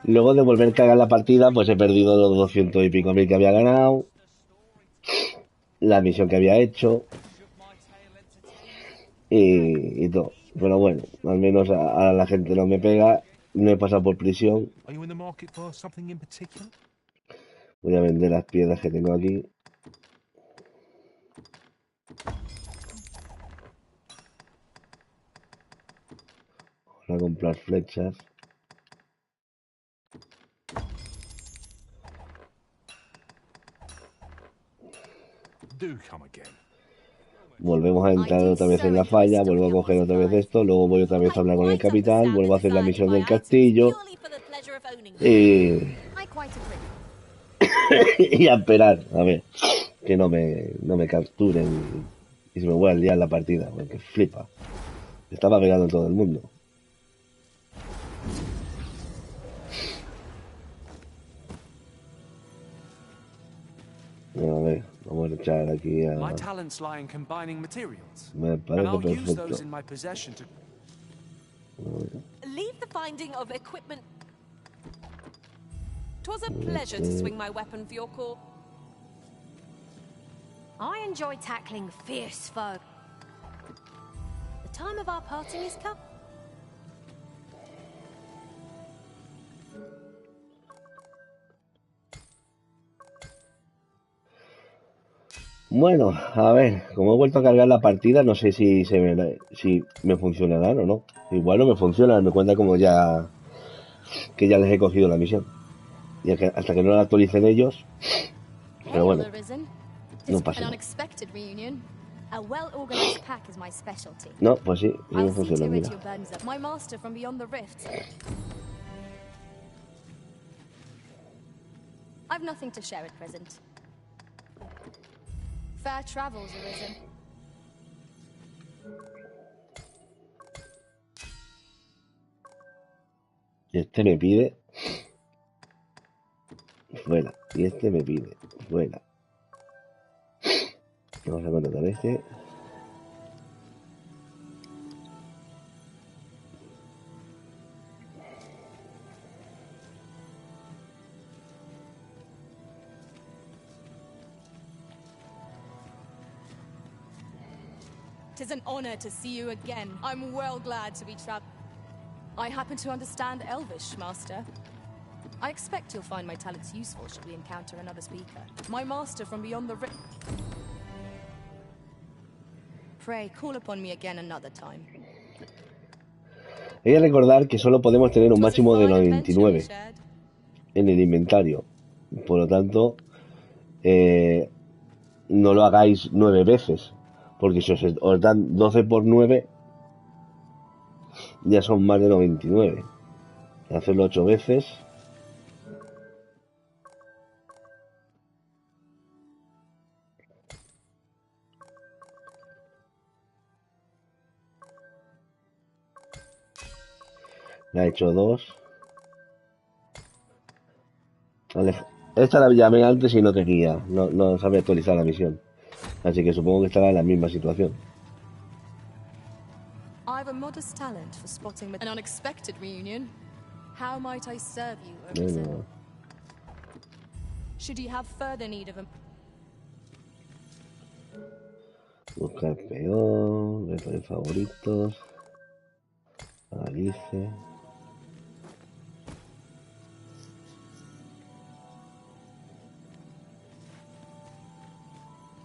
Luego de volver a cagar la partida, pues he perdido los 200 y pico mil que había ganado, la misión que había hecho y todo. Pero bueno, al menos a la gente no me pega, no he pasado por prisión. Voy a vender las piedras que tengo aquí. Voy a comprar flechas. Volvemos a entrar otra vez en la falla, vuelvo a coger otra vez esto, luego voy otra vez a hablar con el capitán, vuelvo a hacer la misión del castillo y, y a esperar, a ver, que no me capturen y se me vuelva a liar la partida, porque flipa. Estaba pegando a todo el mundo. A ver, vamos a echar aquí a... Me parece perfecto. Leave the finding of equipment. 'Twas a pleasure to swing my weapon for your cause. I enjoy tackling fierce foe. The time of our parting is come. Bueno, a ver, como he vuelto a cargar la partida, no sé si si me funcionarán o no. Igual no me funciona, me cuenta como que ya les he cogido la misión. Y hasta que no la actualicen ellos, pero bueno, no pasa nada. A well-organized pack is my specialty. No, pues sí, sí me I'll see funciona, to it mira. your burdens up. My master from beyond the rifts. I've nothing to share at present. Fair travels, Arisen. Y este me pide fuera. Y este me pide fuera. Vamos a contratar este. Tis an honor to see you again. I'm well glad to be trapped. I happen to understand Elvish, Master. I expect you'll find my talents useful should we encounter another speaker. My master from beyond the rift. Pray, call upon me again another time. Hay que recordar que solo podemos tener un máximo de 99 en el inventario. Por lo tanto, no lo hagáis 9 veces. Porque si os dan 12 por 9, ya son más de 99. Hacerlo 8 veces. La he hecho 2. Esta la llamé antes y no tenía. No sabía actualizar la misión. Así que supongo que estará en la misma situación. I've a modest talent for spotting an unexpected reunion. How might I serve you, Arisen? Bueno. Should you have further need of a... Buscar peón, ver en favoritos. Alice.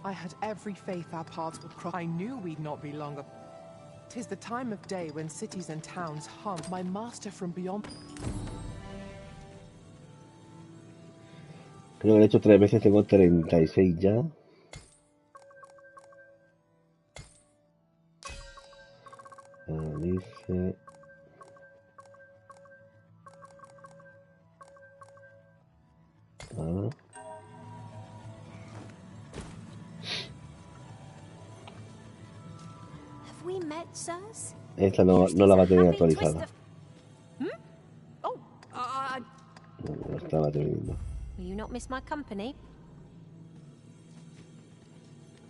I had every faith our paths would cross. I knew we'd not be longer. 'Tis the time of day when cities and towns hum. My master from beyond. Creo que lo he hecho 3 veces, tengo 36 ya. Alice. Ah. Have we met, sirs? Esta no la va a tener actualizada. Oh, No estaba teniendo. Will you not miss my company?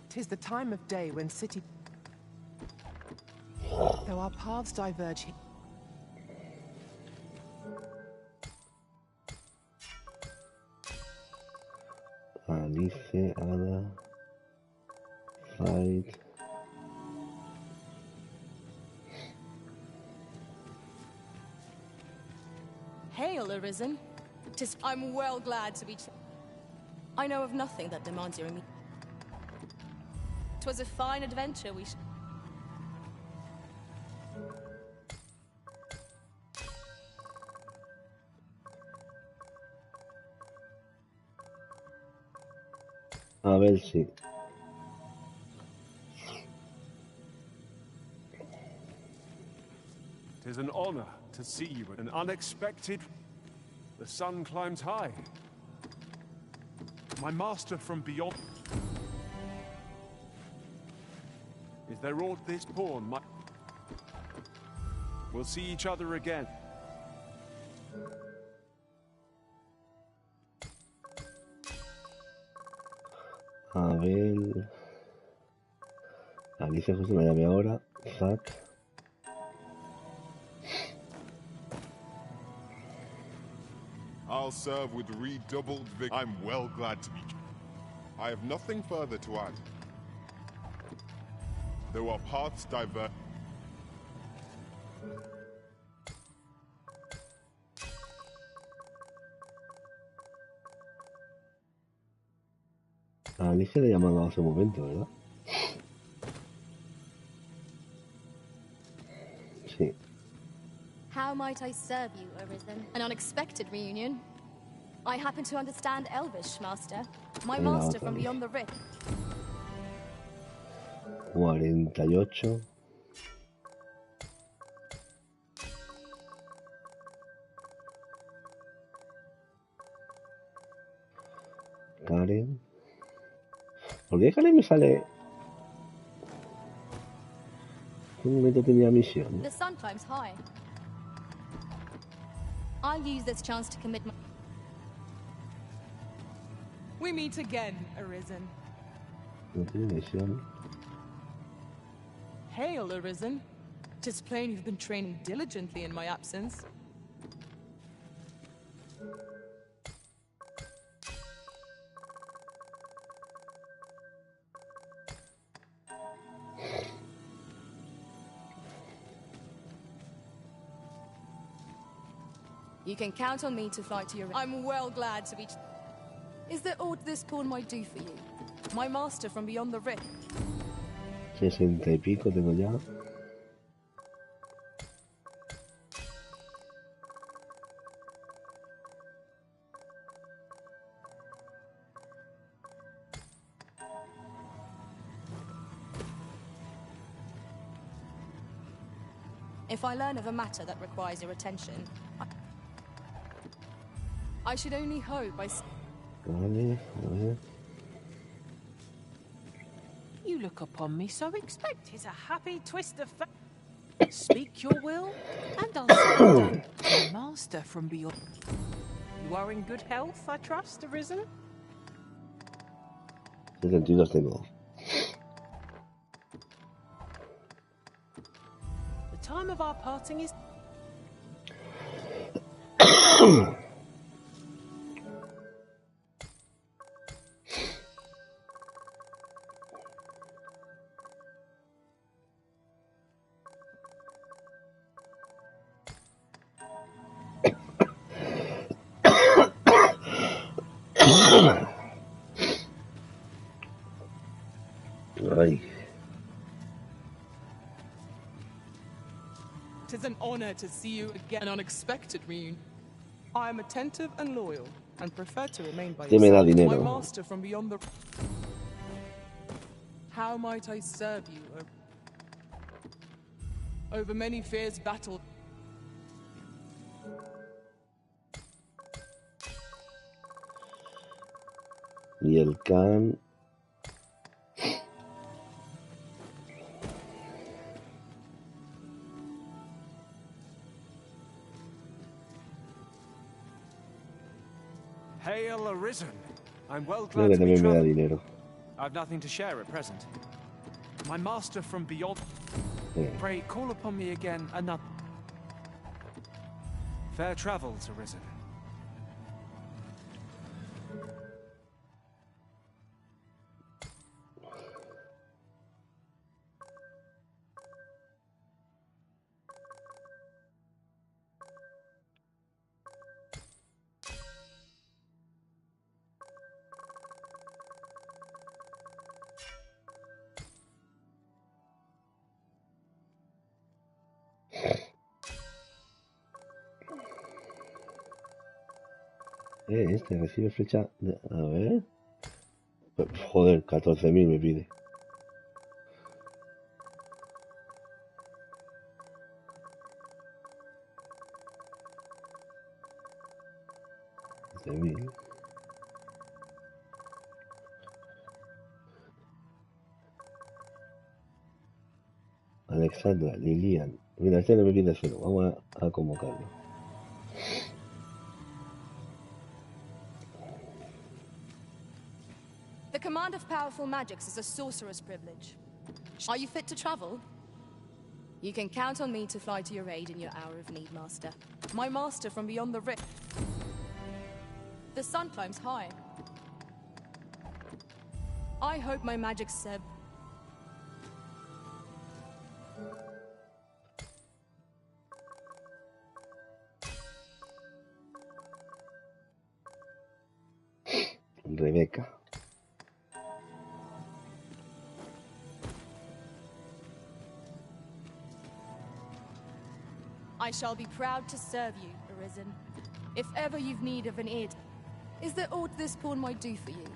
'Tis the time of day when city. Though our paths diverge. Alice, Ada, Fight. Hail, Arisen. I'm well glad to be. I know of nothing that demands your immediate. 'Twas a fine adventure we. A ver si. Tis an honor to see you at an unexpected. The sun climbs high. My master from beyond. Is there aught this pawn might? We'll see each other again. A ver. Alicia justo me llame ahora. Zack. I'll serve with redoubled vigor. I'm well glad to meet you. I have nothing further to add. Though our paths diverge. A Alicia le llamaba hace un momento, ¿verdad? Sí. How might I serve you, Arisen? An unexpected reunion. I happen to understand Elvish, Master. My Venga, master otra from vez. beyond the rift. 48. Karen. ¿Por qué Karen me sale? ¿En un momento tenía misión? The sun climbs high. I'll use this chance to commit my. We meet again, Arisen. No tiene misión. Hail, Arisen. 'Tis plain you've been training diligently in my absence. You can count on me to fight to your. I'm well glad to be. Is there aught this pawn might do for you? My master from beyond the rift. 60 y pico tengo ya. If I learn of a matter that requires your attention, I should only hope I. Vale, a ver. You look upon me so expect. 'Tis a happy twist of fate. Speak your will, and I'll say it done. My master from beyond. You are in good health, I trust, Arisen? 72 tengo. The time of our parting is. Ay. 'Tis an honor to see you again. An unexpected reunion. I am attentive and loyal, and prefer to remain by Este me da your side. dinero. My master from beyond the. How might I serve you? Over many fierce battles. Y el can. Hail, Arisen. I'm well Creo glad que to be también me da traveling. dinero. I've nothing to share at present. My master from beyond. Sí. Pray, call upon me again another. Fair travels, Arisen. Este recibe flecha. A ver. Joder, 14.000 me pide. $15.000. Alexandra, Lilian. Mira, este no me pide cero. Vamos a convocarlo. The command of powerful magics is a sorcerer's privilege. Are you fit to travel? You can count on me to fly to your aid in your hour of need, Master. My master from beyond the rift. The sun climbs high. I hope my magic serve. Rebeca. I shall be proud to serve you, Arisen. If ever you've need of an aid, is there aught this pawn might do for you?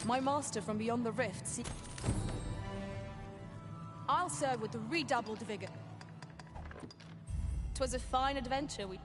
My master from beyond the rift, see... I'll serve with redoubled vigor. 'Twas a fine adventure we...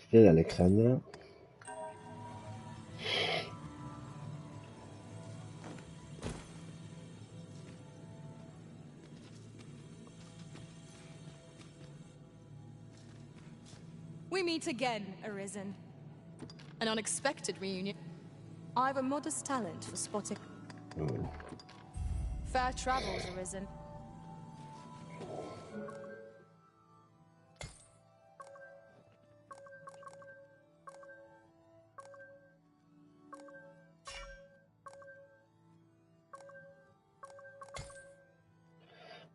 Este de Alexandra. We meet again, Arisen. An unexpected reunion. I've a modest talent for spotting. Fair travels, Arisen.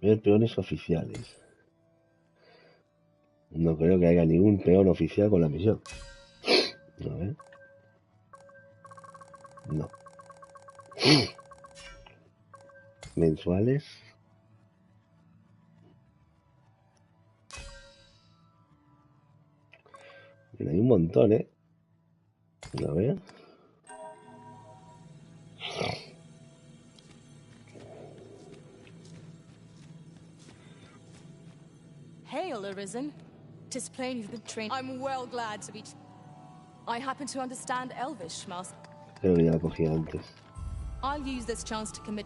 Ver peones oficiales. No creo que haya ningún peón oficial con la misión. A ver. No. Mensuales. Mira, hay un montón, ¿eh? A ver. Hail, Arisen. 'Tis plain you've been trained. I'm well glad to be... I happen to understand Elvish, Master. Creo que ya la cogí antes. I'll use this chance to commit...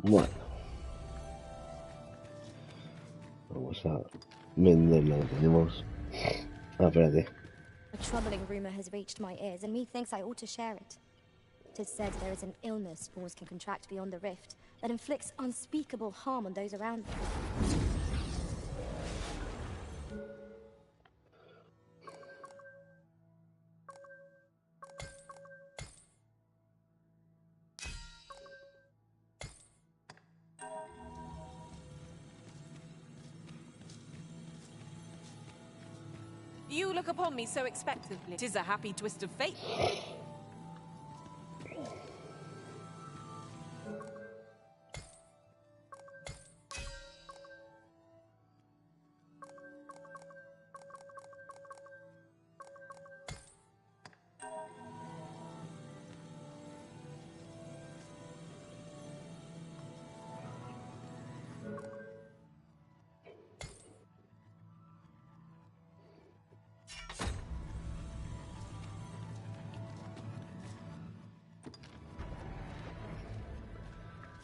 Bueno, vamos a vender lo que tenemos. Ah, espérate. A troubling rumor has reached my ears, and methinks I ought to share it. 'Tis said there is an illness spawns can contract beyond the rift that inflicts unspeakable harm on those around them. You look upon me so expectantly. 'Tis a happy twist of fate.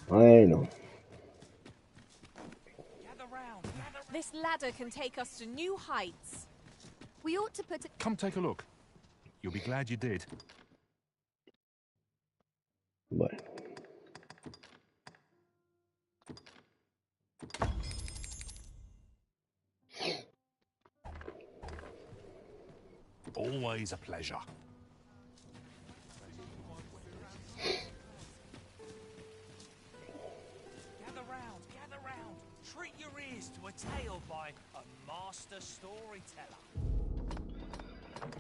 Bueno, This ladder can take us to new heights. We ought to put it. Come take a look. You'll be glad you did. bueno. Always a pleasure. Gather round. Treat your ears to a tale by a master storyteller.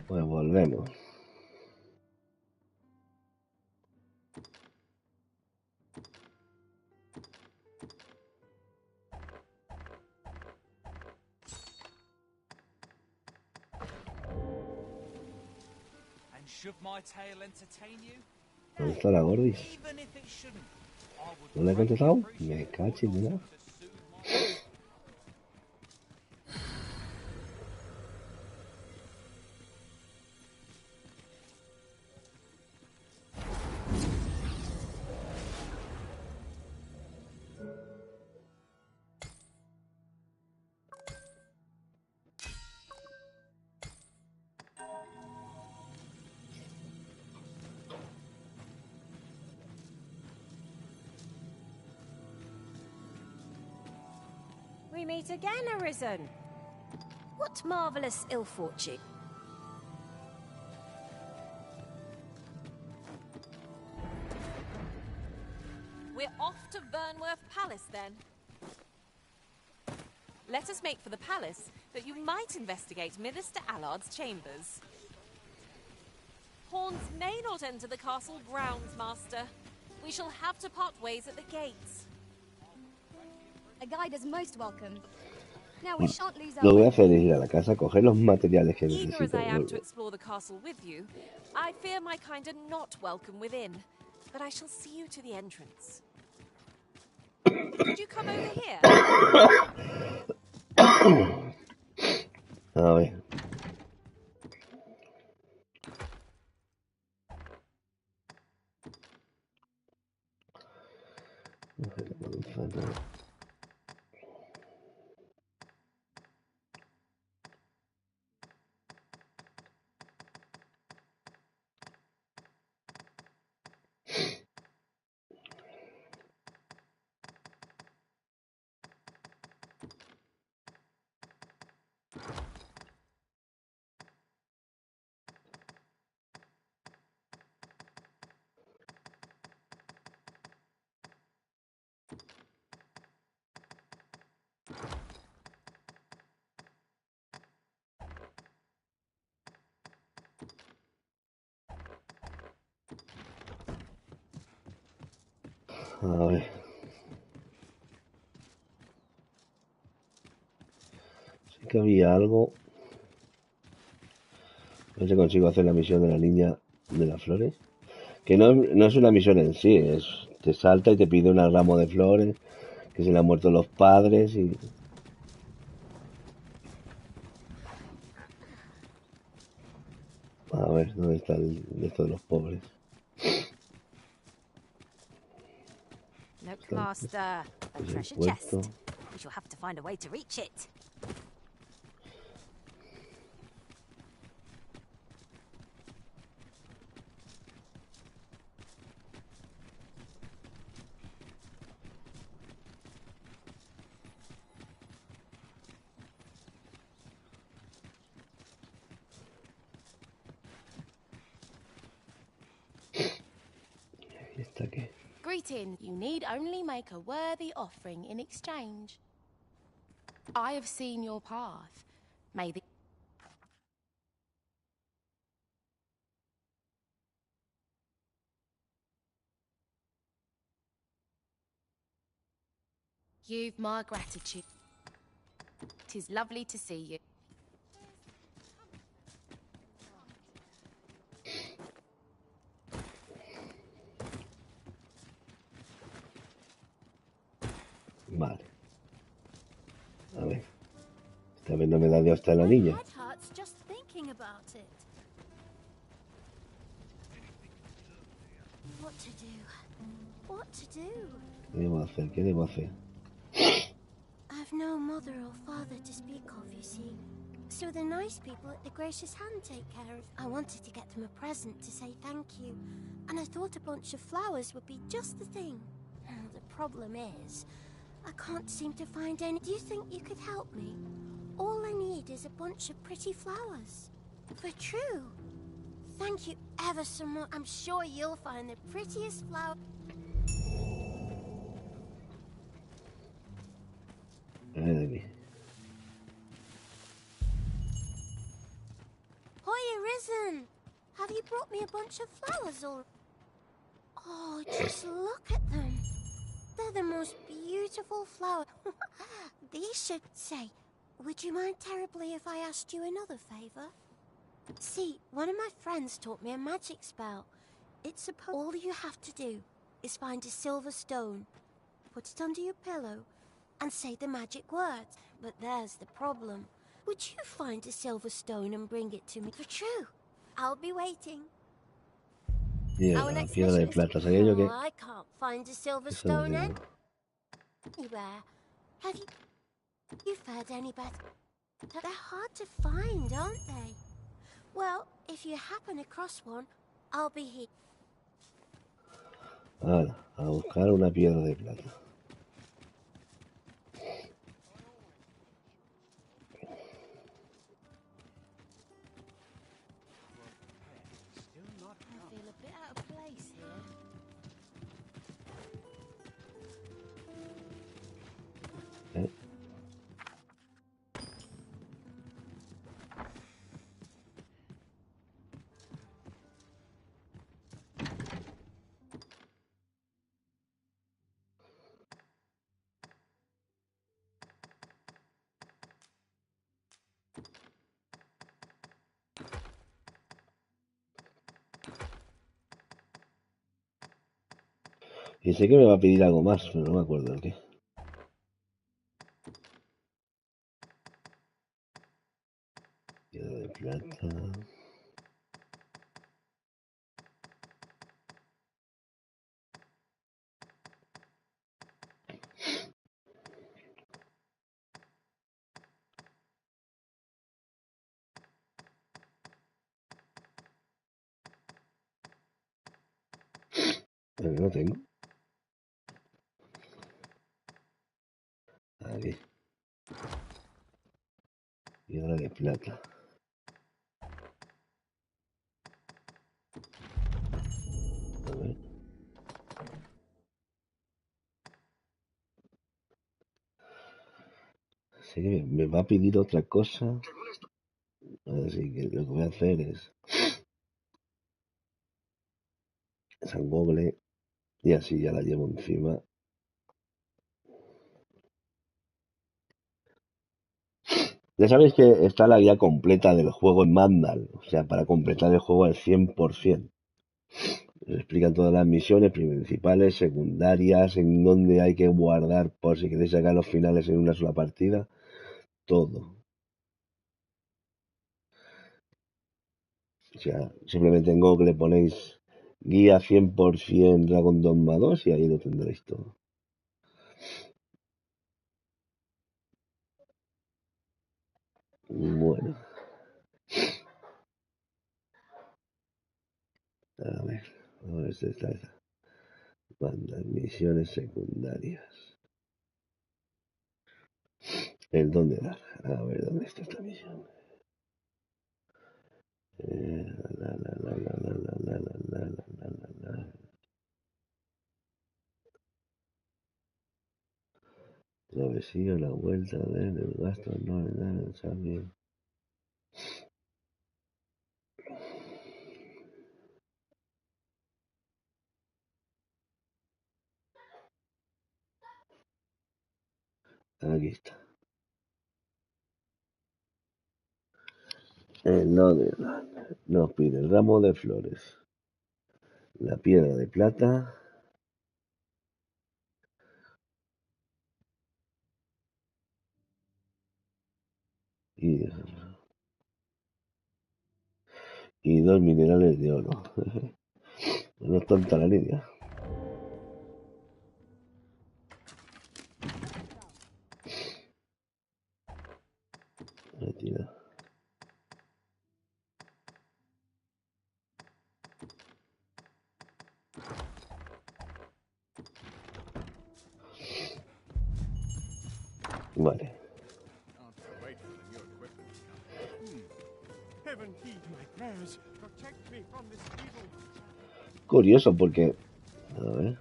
Pues volvemos. And should my tale entertain you? ¿Dónde está la gordis? Even if it shouldn't, I would ¿No le he greatly contestado? Me appreciate cacho en nada. to soothe my We meet again, Arisen. What marvelous ill fortune. We're off to Vernworth Palace, then. Let us make for the palace, that you might investigate Minister Allard's chambers. Horns may not enter the castle grounds, Master. We shall have to part ways at the gates. A guide is most welcome. Now we shan't lose Lo our voy a way. hacer es ir a la casa, coger los materiales que Eager as necesito. I am to Vuelvo. explore the castle with you, I fear my kind are not welcome within. But I shall see you to the entrance. Could you come over here? A ver. A ver. Sí que había algo. No sé si consigo hacer la misión de la niña de las flores. Que no es una misión en sí, te salta y te pide un ramo de flores, que se le han muerto los padres y... A ver, ¿dónde está esto de los pobres? Nope, Está Master, a Es el treasure puerto. chest. We shall have to find a way to reach it. ¿Y está qué? Greeting. You need only make a worthy offering in exchange. I have seen your path. May the... You've my gratitude. 'Tis lovely to see you. Vale. A ver. Esta vez no me da de hostia la niña. My head hurts just thinking about it. What to do? What to do? ¿Qué debo hacer? ¿Qué debo hacer? I've no mother or father to speak of, you see. So the nice people at the Gracious Hand take care of. I wanted to get them a present to say thank you, and I thought a bunch of flowers would be just the thing. The problem is, I can't seem to find any. Do you think you could help me? All I need is a bunch of pretty flowers. For true. Thank you ever so much. I'm sure you'll find the prettiest flower. A ver aquí. Hiya, Risen! Have you brought me a bunch of flowers or... Oh, just look at them. They're the most beautiful flowers. These should say, would you mind terribly if I asked you another favor? See, one of my friends taught me a magic spell. It's supposed... All you have to do is find a silver stone, put it under your pillow, and say the magic words. But there's the problem. Would you find a silver stone and bring it to me? For true. I'll be waiting. Mierda, la piedra de plata. ¿Sabía yo que...? Oh, I can't find a silver Eso no stone tengo. anywhere. Have you've heard any better? They're hard to find, aren't they? Well, if you happen across one, I'll be here. Ahora, a buscar una piedra de plata. I feel a bit out of place here. ¿Eh? Y sé que me va a pedir algo más, pero no me acuerdo el qué. Piedra de plata. Pero no tengo. Aquí. Piedra de plata. A ver. Sé que me va a pedir otra cosa. Así que lo que voy a hacer es San Google y así ya la llevo encima. Ya sabéis que está la guía completa del juego en Mandal, o sea, para completar el juego al 100%. Explican todas las misiones principales, secundarias, en dónde hay que guardar por si queréis sacar los finales en una sola partida. Todo. O sea, simplemente en Google ponéis guía 100% Dragon Dogma 2 y ahí lo tendréis todo. Bueno. A ver si está esa. Bandas, misiones secundarias. ¿El dónde dar? A ver, ¿dónde está esta misión? La, la, la, la, la, la, la, la, la, la, la, la. Travesía, la vuelta, el gasto, no, el examen. Aquí está. El dónde dar. Nos pide el ramo de flores, la piedra de plata y, y 2 minerales de oro. No es tonta la niña. Retira. Vale. Heaven heed my prayers. Protect me from this evil. Curioso porque... A ver.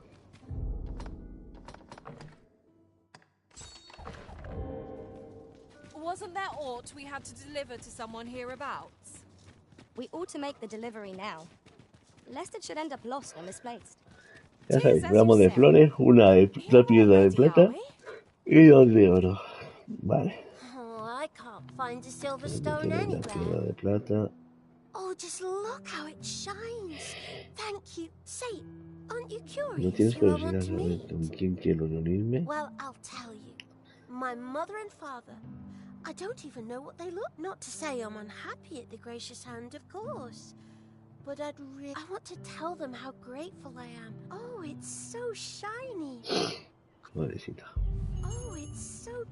Wasn't there aught we had to deliver to someone hereabouts? We ought to make the delivery now, lest it should end up lost or misplaced. Ya Tis sabéis, as you ramo de say. flores, una Here piedra de already, are plata we? y 2 de oro. Vale. Oh, I can't find a silver ¿Dónde stone queda la anywhere. piedra de plata? Oh, just look how it shines. Thank you. Say, aren't you ¿No curious tienes who I curiosidad want de to saber meet? con quién quiero reunirme? Well, I'll tell you. My mother and father. I don't even know what they look. Not to say I'm unhappy at the gracious hand, of course. But I want to tell them how grateful I am. Oh, it's so shiny. Pobrecita. Oh, it's so...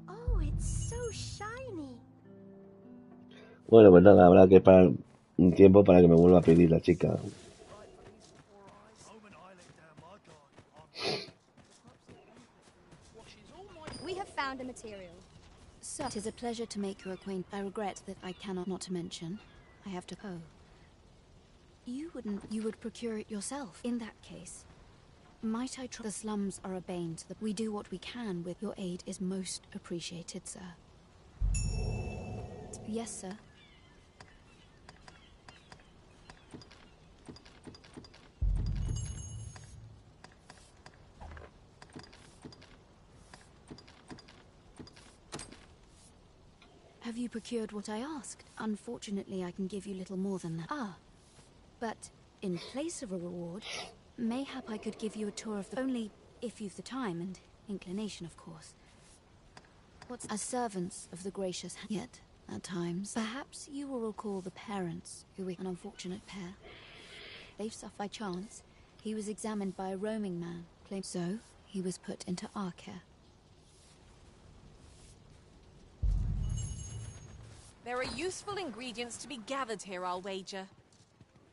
Oh, it's so shiny. Bueno, pues nada, habrá que parar un tiempo para que me vuelva a pedir la chica. We have found a material. So, 'tis a pleasure to make your acquaintance. I regret that I cannot not to mention. I have to go. You would procure it yourself. In that case, might I try? The slums are a bane to the... We do what we can with your aid is most appreciated, sir. Yes, sir. Have you procured what I asked? Unfortunately, I can give you little more than that. Ah, but in place of a reward, mayhap I could give you a tour of the... Only if you've the time and inclination, of course. What's... As servants of the gracious... Yet, at times, perhaps you will recall the parents who were an unfortunate pair. They've suffered by chance. He was examined by a roaming man, claimed so. He was put into our care. There are useful ingredients to be gathered here, I'll wager.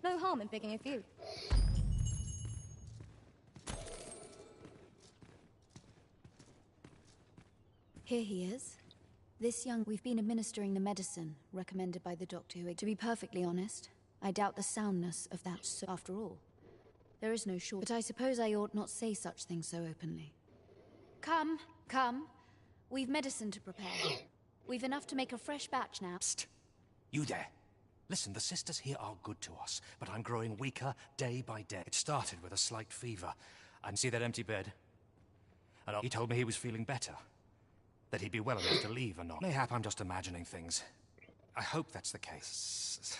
No harm in picking a few. Here he is. This young... We've been administering the medicine recommended by the doctor who... To be perfectly honest, I doubt the soundness of that... So after all, there is no short... But I suppose I ought not say such things so openly. Come, come. We've medicine to prepare. We've enough to make a fresh batch now. Psst! You there. Listen, the sisters here are good to us, but I'm growing weaker day by day. It started with a slight fever. And see that empty bed? And he told me he was feeling better. That he'd be well enough to leave or not. Mayhap I'm just imagining things. I hope that's the case.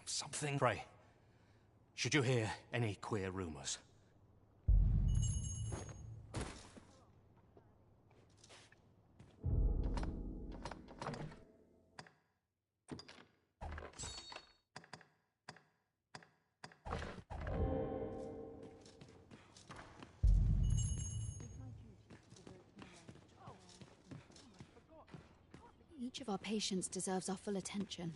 Something... Pray. Should you hear any queer rumors? Each of our patients deserves our full attention.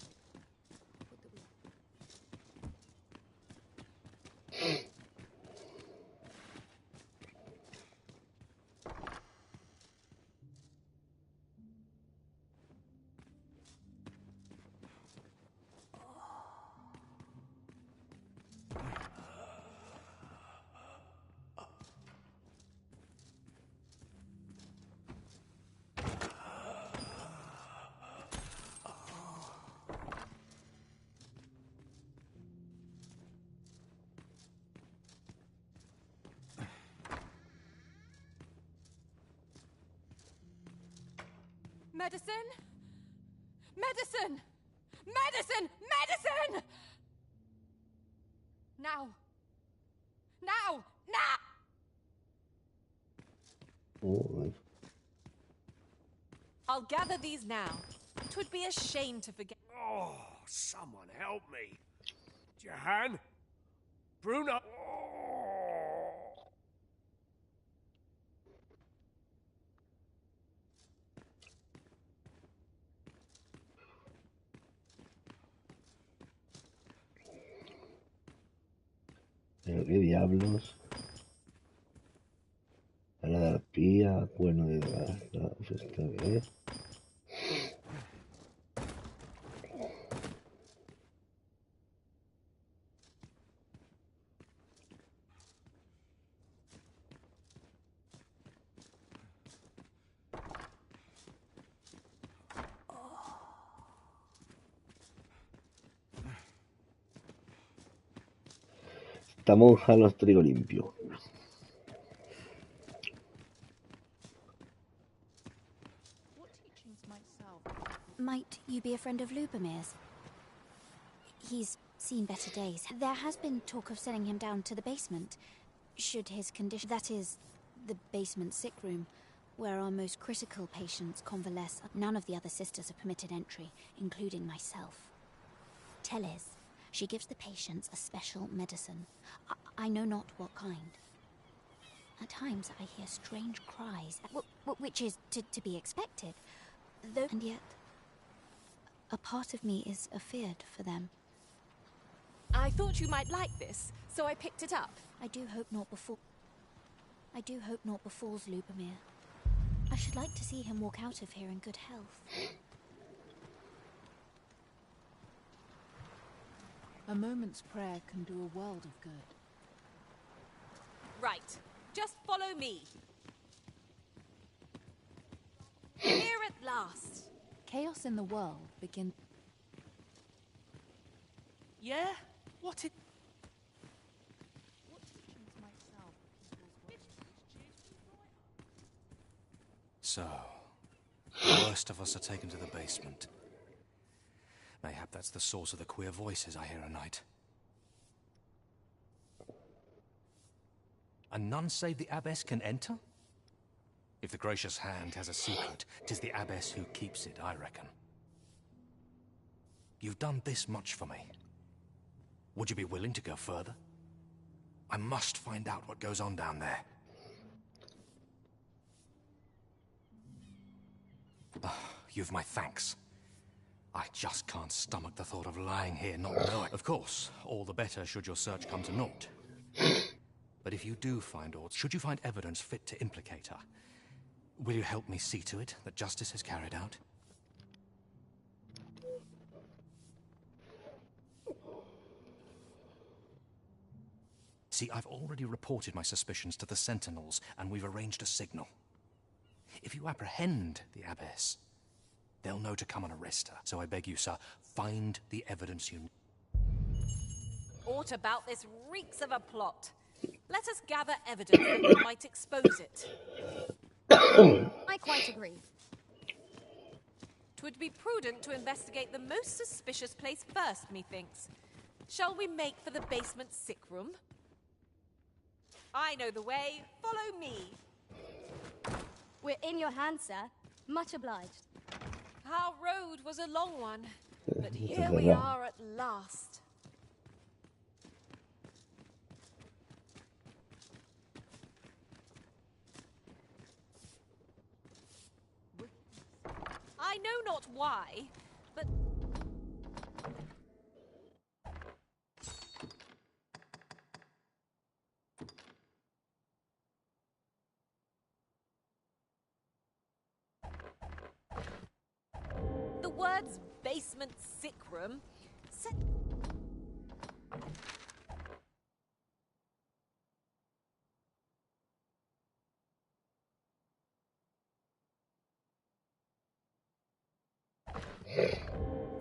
Medicine? Medicine! Medicine! Medicine! Now! Now! Now! Oh, I'll gather these now. 'Twould be a shame to forget. Oh, someone help me. Jahan? Bruno? pero qué diablos. Ala de arpía, cuerno de gata, pues está bien. Esta monja los trigo limpio. Might you be a friend of Lubomir's? He's seen better days. There has been talk of sending him down to the basement. Should his condition... That is, the basement sick room, where our most critical patients convalesce. None of the other sisters are permitted entry, including myself. Teles, she gives the patients a special medicine. I know not what kind. At times I hear strange cries, which is to be expected. Though, and yet, a part of me is afeared for them. I thought you might like this, so I picked it up. I do hope not befalls Lubomir. I should like to see him walk out of here in good health. A moment's prayer can do a world of good. Right. Just follow me. Here at last. Chaos in the world begins. Yeah? What teachings might salve So, the worst of us are taken to the basement. Mayhap that's the source of the queer voices I hear at night. And none save the abbess can enter? If the gracious hand has a secret, 'tis the abbess who keeps it, I reckon. You've done this much for me. Would you be willing to go further? I must find out what goes on down there. You've my thanks. I just can't stomach the thought of lying here not knowing. Of course, all the better should your search come to naught. But if you do find aught, should you find evidence fit to implicate her, will you help me see to it that justice is carried out? See, I've already reported my suspicions to the Sentinels, and we've arranged a signal. If you apprehend the abbess, they'll know to come and arrest her. So I beg you, sir, find the evidence you need. Aught about this reeks of a plot. Let us gather evidence that might expose it. I quite agree. 'Twould be prudent to investigate the most suspicious place first, methinks. Shall we make for the basement sick room? I know the way. Follow me. We're in your hands, sir. Much obliged. Our road was a long one, but here we are at last. I know not why, but... The words basement sick room...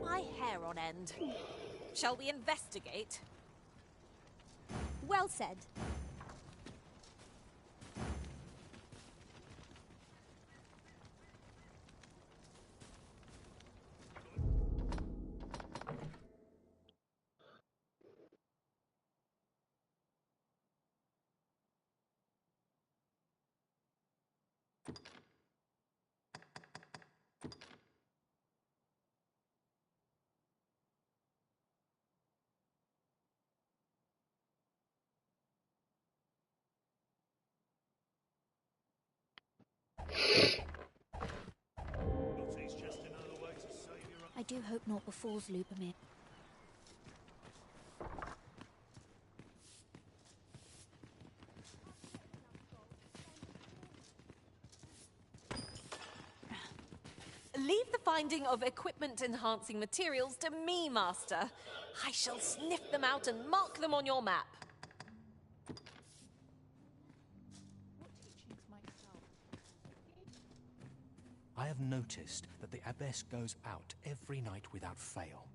My hair on end. Shall we investigate? Well said. I do hope naught befalls Lupamir. Leave the finding of equipment-enhancing materials to me, Master. I shall sniff them out and mark them on your map. I have noticed that the abbess goes out every night without fail.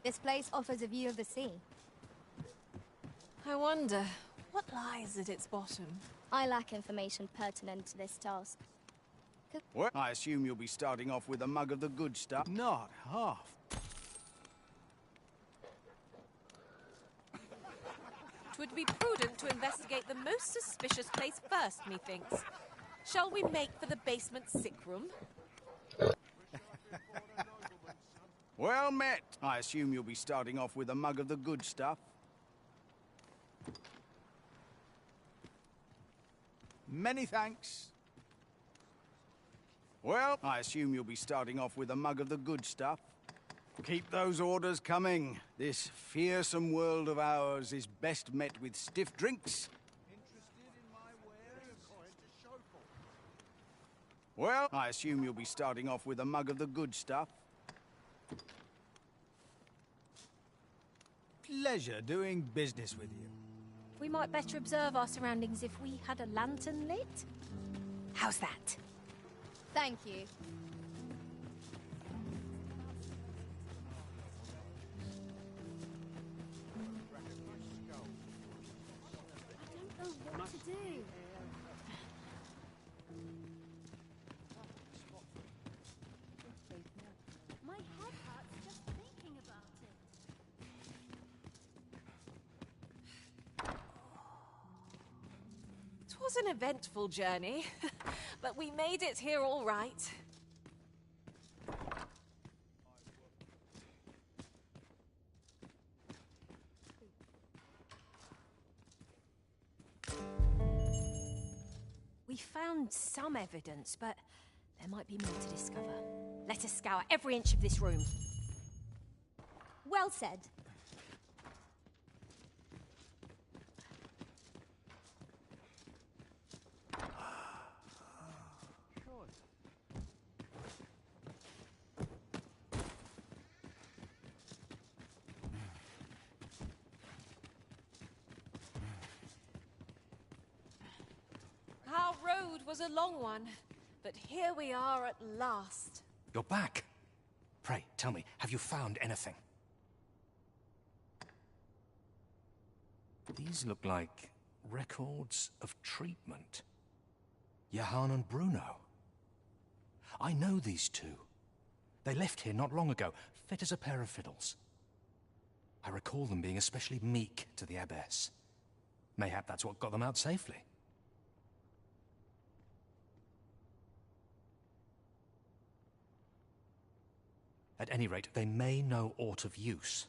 This place offers a view of the sea. I wonder, what lies at its bottom? I lack information pertinent to this task. What? I assume you'll be starting off with a mug of the good stuff. Not half. Twould be prudent to investigate the most suspicious place first, methinks. Shall we make for the basement sick room? Well met. I assume you'll be starting off with a mug of the good stuff. Many thanks. Well, I assume you'll be starting off with a mug of the good stuff. Keep those orders coming. This fearsome world of ours is best met with stiff drinks. Well, I assume you'll be starting off with a mug of the good stuff. Pleasure doing business with you. We might better observe our surroundings if we had a lantern lit. How's that? Thank you. I don't know what to do. My head hurts just thinking about it. It was an eventful journey, but we made it here all right. We found some evidence, but there might be more to discover. Let us scour every inch of this room. Well said. Our road was a long one, but here we are at last. You're back. Pray, tell me, have you found anything? These look like records of treatment. Johann and Bruno. I know these two. They left here not long ago, fit as a pair of fiddles. I recall them being especially meek to the abbess. Mayhap that's what got them out safely. At any rate, they may know aught of use.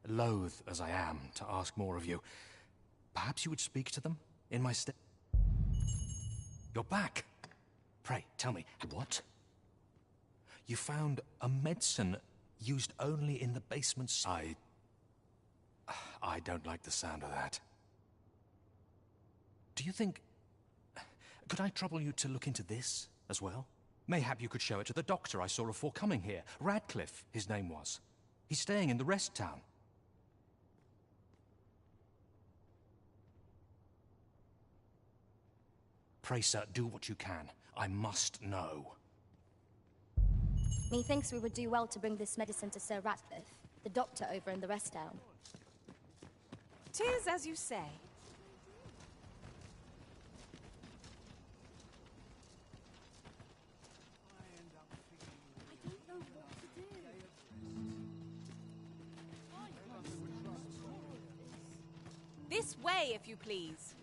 Loath as I am to ask more of you, perhaps you would speak to them in my stead. You're back. Pray, tell me, what? You found a medicine used only in the basements. I don't like the sound of that. Do you think... Could I trouble you to look into this as well? Mayhap you could show it to the doctor I saw afore coming here. Radcliffe, his name was. He's staying in the rest town. Pray, sir, do what you can. I must know. Methinks we would do well to bring this medicine to Sir Ratcliffe, the doctor over in the rest town. 'Tis as you say. This way, if you please.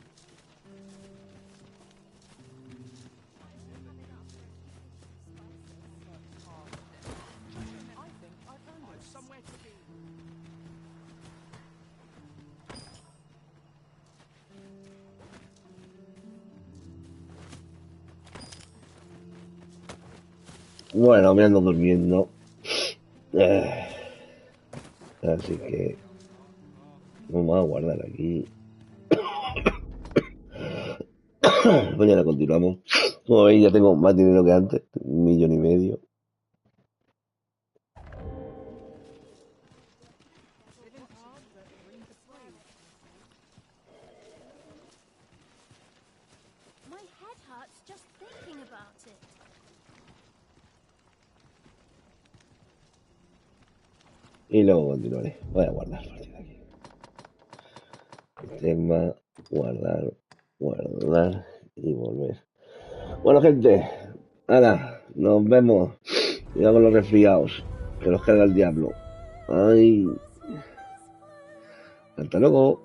Bueno, me ando durmiendo. Así que vamos a guardar aquí. Mañana continuamos. Como veis, ya tengo más dinero que antes, 1,5 millones. My head hurts just thinking about it. Y luego continuaré. Voy a guardar partida aquí. Tema, guardar, guardar y volver. Bueno, gente, ahora nos vemos. Cuidado con los resfriados, que los carga el diablo. Ay. Hasta luego.